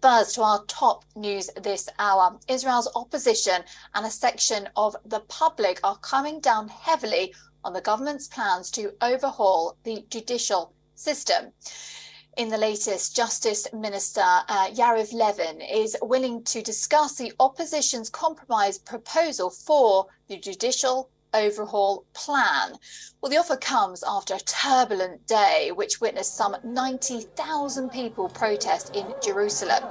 First, to our top news this hour. Israel's opposition and a section of the public are coming down heavily on the government's plans to overhaul the judicial system. In the latest, Justice Minister Yariv Levin is willing to discuss the opposition's compromise proposal for the judicial overhaul plan. Well, the offer comes after a turbulent day which witnessed some 90,000 people protest in Jerusalem.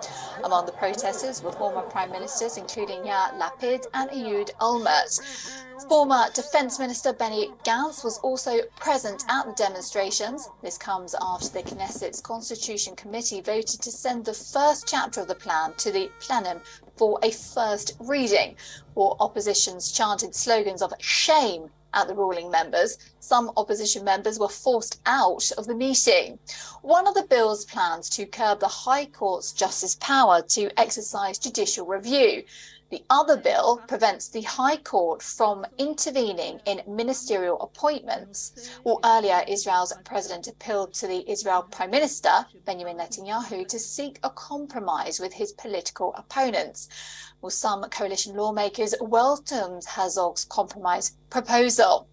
Among the protesters were former prime ministers including Yair Lapid and Ehud Olmert. Former Defence Minister Benny Gantz was also present at the demonstrations. This comes after the Knesset's Constitution Committee voted to send the first chapter of the plan to the plenum for a first reading, while oppositions chanted slogans of shame at the ruling members. Some opposition members were forced out of the meeting. One of the bill's plans to curb the High Court's justice power to exercise judicial review. The other bill prevents the High Court from intervening in ministerial appointments. Well, earlier, Israel's president appealed to the Israel Prime Minister, Benjamin Netanyahu, to seek a compromise with his political opponents. Well, some coalition lawmakers welcomed Herzog's compromise proposal.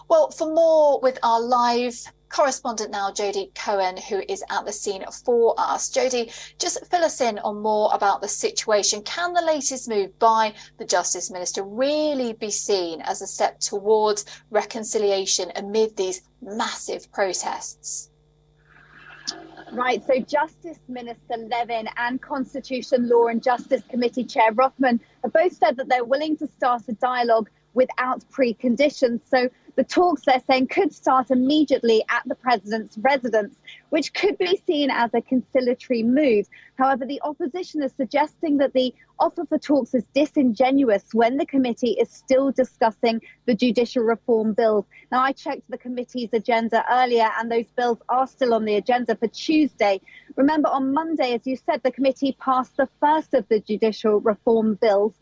Well, for more with our live correspondent now, Jodie Cohen, who is at the scene for us. Jodie, just fill us in on more about the situation. Can the latest move by the Justice Minister really be seen as a step towards reconciliation amid these massive protests? Right, so Justice Minister Levin and Constitution Law and Justice Committee Chair Rothman have both said that they're willing to start a dialogue without preconditions. So the talks, they're saying, could start immediately at the president's residence, which could be seen as a conciliatory move. However, the opposition is suggesting that the offer for talks is disingenuous when the committee is still discussing the judicial reform bills. Now, I checked the committee's agenda earlier, and those bills are still on the agenda for Tuesday. Remember, on Monday, as you said, the committee passed the first of the judicial reform bills.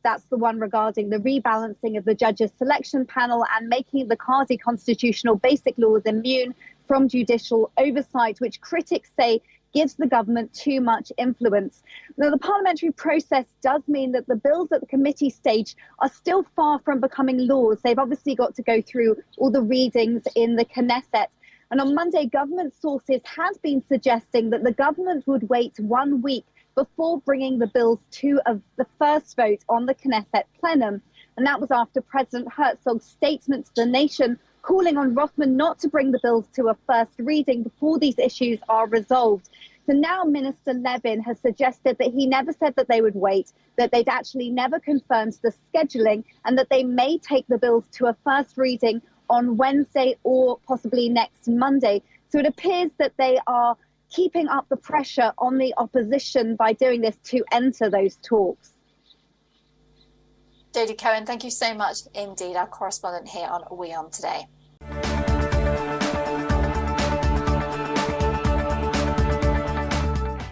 That's the one regarding the rebalancing of the judges' selection panel and making the quasi-constitutional basic laws immune from judicial oversight, which critics say gives the government too much influence. Now, the parliamentary process does mean that the bills at the committee stage are still far from becoming laws. They've obviously got to go through all the readings in the Knesset. And on Monday, government sources had been suggesting that the government would wait 1 week before bringing the bills to the first vote on the Knesset plenum. And that was after President Herzog's statement to the nation calling on Rothman not to bring the bills to a first reading before these issues are resolved. So now Minister Levin has suggested that he never said that they would wait, that they'd actually never confirmed the scheduling, and that they may take the bills to a first reading on Wednesday or possibly next Monday. So it appears that they are keeping up the pressure on the opposition by doing this to enter those talks. Jodie Cohen, thank you so much indeed, our correspondent here on WION Today.